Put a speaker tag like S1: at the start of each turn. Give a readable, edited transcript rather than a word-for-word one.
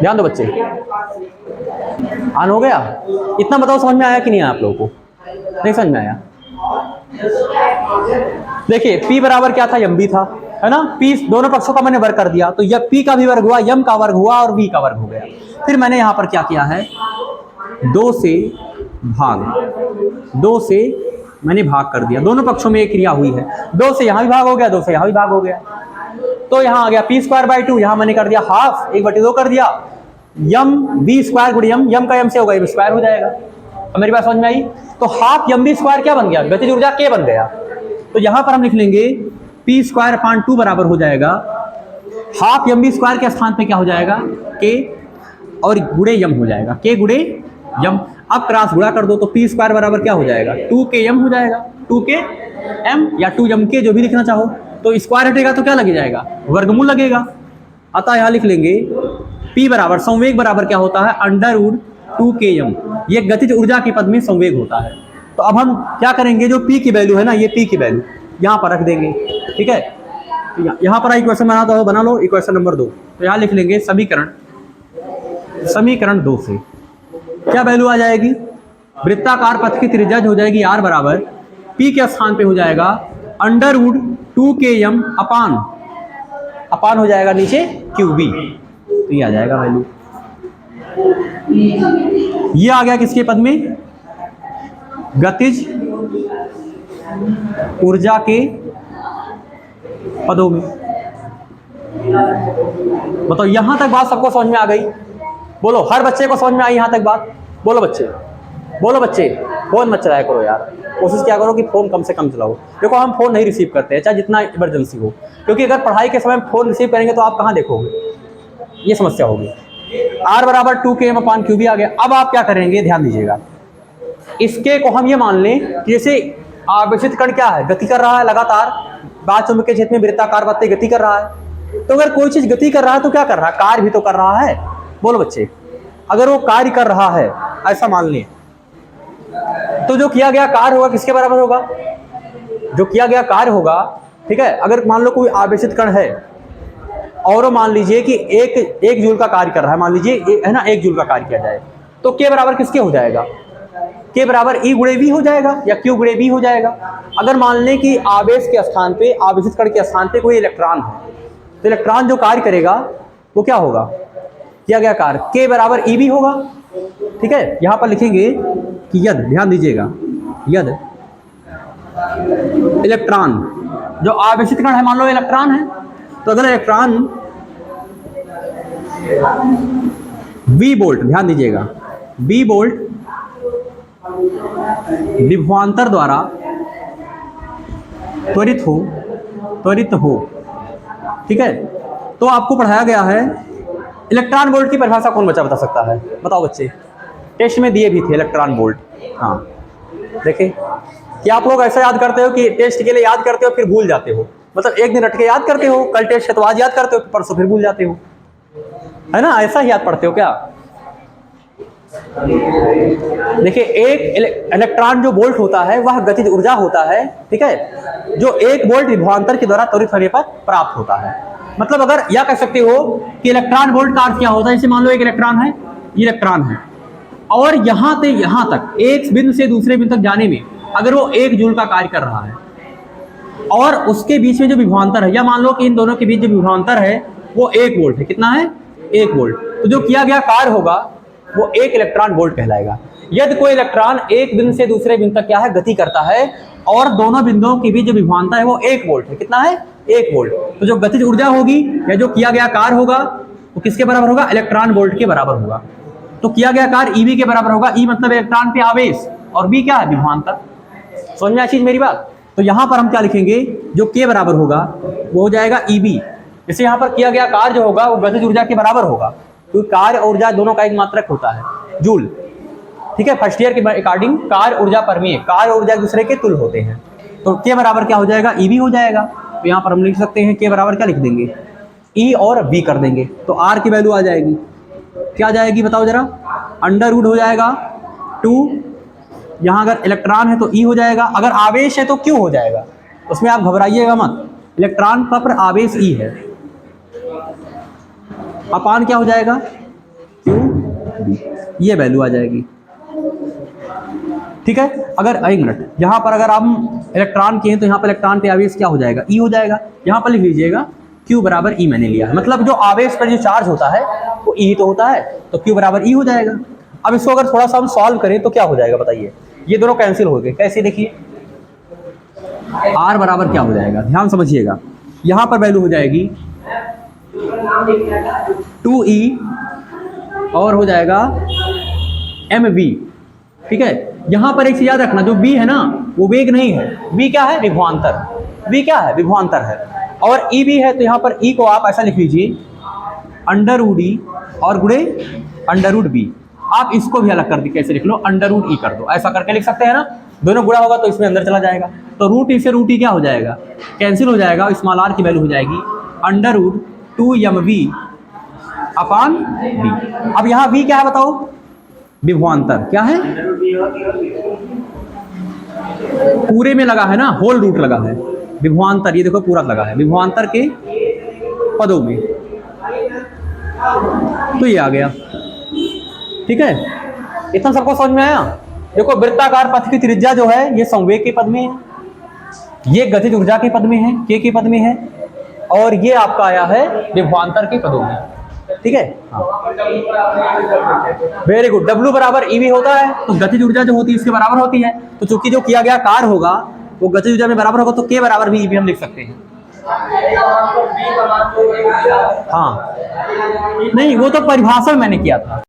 S1: ध्यान दो बच्चे, ऑन हो गया? इतना बताओ समझ में आया कि नहीं आया आप लोगों को? नहीं समझ में आया? देखिए P बराबर क्या था, यम भी था, है ना? P दोनों पक्षों का मैंने वर्ग कर दिया, तो यह P का भी वर्ग हुआ, यम का वर्ग हुआ और V का वर्ग हो गया। फिर मैंने यहां पर क्या किया है, 2 से मैंने भाग कर दिया, दोनों पक्षों में एक क्रिया हुई है, 2 से यहां भी भाग हो गया, 2 से यहां भी भाग हो गया, तो यहां आ गया p²/2, यहां मैंने कर दिया हाफ, 1/2 कर दिया, यम v² गुणित यम का यम से होगा, ये स्क्वायर हो जाएगा। तो मेरी बात समझ में आई? तो हाफ यम v² क्या बन गया, गतिज ऊर्जा k बन गया। तो यहां पर हम लिख लेंगे p²/2 बराबर हो जाएगा हाफ यम v² के स्थान पे क्या हो जाएगा, k और गुणे यम हो जाएगा, k गुणे यम। अब क्रॉस गुणा कर दो तो p² बराबर क्या हो जाएगा, 2km हो जाएगा, 2km या 2m जो भी लिखना चाहो। तो स्क्वायर हटेगा तो क्या लग जाएगा, वर्गमूल लगेगा। अतः यहां लिख लेंगे p बराबर, संवेग बराबर क्या होता है, √2km। ये गतिज ऊर्जा के पद में संवेग होता है। तो अब हम क्या करेंगे, जो p की वैल्यू है ना, ये p की वैल्यू यहां पर रख देंगे, ठीक है? यहां पर इक्वेशन बना लो, इक्वेशन नंबर 2। तो यहां लिख लेंगे समीकरण 2 से क्या वैल्यू आ जाएगी, वृत्ताकार पथ की त्रिज्या हो जाएगी r बराबर p के स्थान पे हो जाएगा √2km अपान हो जाएगा नीचे qb, तो ये आ जाएगा वैल्यू। ये आ गया किसके पद में, गतिज ऊर्जा के पदों में। बताओ यहां तक बात सबको समझ में आ गई? बोलो, हर बच्चे को समझ में आई यहां तक बात? बोलो बच्चे, फोन मत चलाया करो यार, कोशिश क्या करो कि फोन कम से कम चलाओ। देखो हम फोन नहीं रिसीव करते हैं, चाहे जितना इमरजेंसी हो, क्योंकि अगर पढ़ाई के समय फोन रिसीव करेंगे तो आप कहाँ देखोगे, ये समस्या होगी। r बराबर 2km अपान qb आ गया। अब आप क्या करेंगे, ध्यान दीजिएगा, इसके को हम ये मान लें कि जैसे आवेशित कण क्या है, गति कर रहा है लगातार, बाह्यचुंबकीय क्षेत्र में वृत्ताकार पथ गति कर रहा है। तो अगर कोई चीज गति कर रहा है तो क्या कर रहा है, कार्य भी तो कर रहा है। बोलो बच्चे, अगर वो कार्य कर रहा है ऐसा मान लें, तो जो किया गया कार्य होगा किसके बराबर होगा, जो किया गया कार्य होगा, ठीक है? अगर मान लो कोई आवेशित कण है और मान लीजिए कि एक जूल का कार्य कर रहा है, मान लीजिए है ना, 1 जूल का कार्य किया जाए, तो के बराबर किसके हो जाएगा, के बराबर E गुणे V हो जाएगा या Q गुणे V हो जाएगा। अगर मान लें कि आवेश के स्थान पे, आवेशित कण के स्थान पे कोई इलेक्ट्रॉन है, तो इलेक्ट्रॉन जो कार्य करेगा वो क्या होगा, किया गया कार्य के बराबर EV होगा, ठीक है? यहां पर लिखेंगे कि यदि, ध्यान दीजिएगा, यदि इलेक्ट्रॉन, जो आवेशित कण है मान लो इलेक्ट्रॉन है, तो अगर इलेक्ट्रॉन V वोल्ट, ध्यान दीजिएगा, V वोल्ट विभवांतर द्वारा त्वरित हो, ठीक है? तो आपको पढ़ाया गया है, इलेक्ट्रॉन वोल्ट की परिभाषा कौन बता सकता है, बताओ बच्चे? टेस्ट में दिए भी थे इलेक्ट्रॉन वोल्ट। हाँ देखिए, क्या आप लोग ऐसा याद करते हो कि टेस्ट के लिए याद करते हो फिर भूल जाते हो, मतलब एक दिन रट के याद करते हो, कल टेस्ट है तो आज याद करते हो, परसों फिर भूल जाते हो, है ना? ऐसा ही याद पढ़ते हो क्या? देखिए, एक इलेक्ट्रॉन जो वोल्ट होता है वह गतिज ऊर्जा होता है, ठीक है, जो 1 वोल्ट विभवांतर के द्वारा त्वरित होने पर प्राप्त होता है। मतलब अगर यह कह सकते हो कि इलेक्ट्रॉन वोल्ट का अर्थ क्या होता है, जैसे मान लो एक इलेक्ट्रॉन है, इलेक्ट्रॉन है, और यहां से यहां तक एक बिंदु से दूसरे बिंदु तक जाने में अगर वो 1 जूल का कार्य कर रहा है, और उसके बीच में जो विभवांतर है, या मान लो कि इन दोनों के बीच जो विभवांतर है वो 1 वोल्ट है, कितना है, 1 वोल्ट, तो जो किया गया कार्य होगा वो 1 इलेक्ट्रॉन वोल्ट कहलाएगा। यदि कोई इलेक्ट्रॉन एक बिंदु से दूसरे बिंदु तक क्या है, गति करता है, और दोनों बिंदुओं के बीच जो विभवांतर है वो 1 वोल्ट है, कितना है, 1 वोल्ट, तो जो गतिज ऊर्जा होगी या जो किया गया कार्य होगा वो किसके बराबर होगा, इलेक्ट्रॉन वोल्ट के बराबर होगा। तो किया गया कार्य EV के बराबर होगा, E मतलब इलेक्ट्रॉन पे आवेश, और V क्या है, विभवांतर। समझ में आई चीज मेरी बात? तो यहां पर हम क्या लिखेंगे, जो K बराबर होगा वो हो जाएगा EV। जैसे यहां पर किया गया कार्य जो होगा वो गतिज ऊर्जा के बराबर होगा, क्योंकि कार्य और ऊर्जा दोनों का एक मात्रक होता है, जूल, ठीक है? फर्स्ट ईयर के अकॉर्डिंग कार्य ऊर्जा परमीय, कार्य ऊर्जा एक दूसरे के तुल होते हैं। तो के बराबर क्या हो जाएगा, EV हो जाएगा। तो यहाँ पर हम लिख सकते हैं के बराबर क्या लिख देंगे, E और V कर देंगे, तो R की वैल्यू आ जाएगी, क्या आ जाएगी बताओ जरा, √, हो जाएगा 2, यहाँ अगर इलेक्ट्रॉन है तो E हो जाएगा, अगर आवेश है तो Q हो जाएगा, उसमें आप घबराइएगा मत, इलेक्ट्रॉन का पर आवेश E है, अपान क्या हो जाएगा, क्यू बी, ये वैल्यू आ जाएगी। ठीक है, अगर एक मिनट, यहाँ पर अगर हम इलेक्ट्रॉन के हैं तो यहाँ पर इलेक्ट्रॉन पे आवेश क्या हो जाएगा, ई हो जाएगा। यहाँ पर लिख लीजिएगा Q बराबर ई मैंने लिया है, मतलब जो आवेश पर जो चार्ज होता है वो ई तो होता है, तो Q बराबर ई हो जाएगा। अब इसको अगर थोड़ा सा हम सॉल्व करें तो क्या हो जाएगा बताइए, ये दोनों कैंसिल हो गए, कैसे देखिए, R बराबर क्या हो जाएगा, ध्यान समझिएगा, यहाँ पर वैल्यू हो जाएगी 2E और हो जाएगा mv। ठीक है, यहाँ पर एक चीज याद रखना, जो B है ना वो वेग नहीं है, B क्या है, विभवांतर, B क्या है, विभवांतर है, और E भी है, तो यहाँ पर E को आप ऐसा लिख लीजिए √E और गुणे √B। आप इसको भी अलग कर दी, कैसे लिख लो, √E कर दो, ऐसा करके लिख सकते हैं ना, दोनों गुणा होगा तो इसमें अंदर चला जाएगा, तो √E से √E क्या हो जाएगा, कैंसिल हो जाएगा, स्मॉल r की वैल्यू हो जाएगी √2mv अपान b। अब यहाँ v क्या है बताओ, विभवांतर, क्या है, पूरे में लगा है ना, होल रूट लगा है, विभवांतर, ये देखो पूरा लगा है, विभवांतर के पदों में, तो ये आ गया। ठीक है, इतना सबको समझ में आया। देखो वृत्ताकार पथ की त्रिज्या जो है ये संवेग के पद में है, ये गतिज ऊर्जा के पद में है, के पद में है, और ये आपका आया है विभवांतर के पदों में। ठीक है, वेरी गुड। W बराबर EV होता है, तो गतिज ऊर्जा जो होती है इसके बराबर होती है, तो चूंकि जो किया गया कार्य होगा वो गतिज ऊर्जा में बराबर होगा, तो K बराबर भी EV हम लिख सकते हैं। हाँ, नहीं वो तो परिभाषा में मैंने किया था।